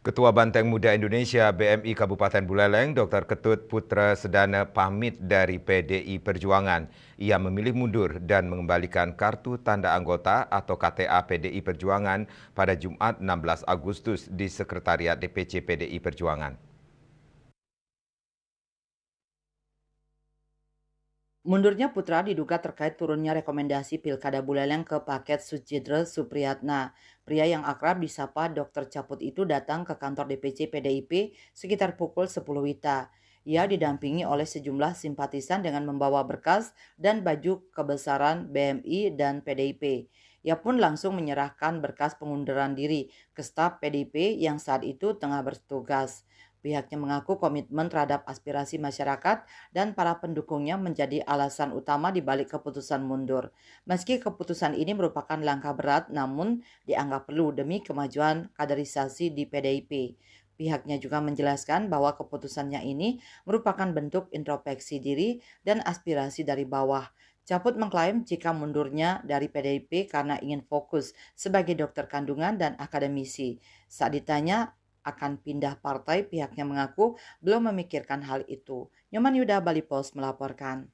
Ketua Banteng Muda Indonesia BMI Kabupaten Buleleng, Dr. Ketut Putra Sedana pamit dari PDI Perjuangan. Ia memilih mundur dan mengembalikan kartu tanda anggota atau KTA PDI Perjuangan pada Jumat 16 Agustus di Sekretariat DPC PDI Perjuangan. Mundurnya Putra diduga terkait turunnya rekomendasi Pilkada Buleleng ke paket Suchidre Supriyatna. Pria yang akrab disapa Dr. Caput itu datang ke kantor DPC PDIP sekitar pukul 10 WITA. Ia didampingi oleh sejumlah simpatisan dengan membawa berkas dan baju kebesaran BMI dan PDIP. Ia pun langsung menyerahkan berkas pengunduran diri ke staf PDIP yang saat itu tengah bertugas. Pihaknya mengaku komitmen terhadap aspirasi masyarakat dan para pendukungnya menjadi alasan utama di balik keputusan mundur. Meski keputusan ini merupakan langkah berat, namun dianggap perlu demi kemajuan kaderisasi di PDIP. Pihaknya juga menjelaskan bahwa keputusannya ini merupakan bentuk introspeksi diri dan aspirasi dari bawah. Caput mengklaim jika mundurnya dari PDIP karena ingin fokus sebagai dokter kandungan dan akademisi. Saat ditanya akan pindah partai, pihaknya mengaku belum memikirkan hal itu. Nyoman Yuda, Bali Post melaporkan.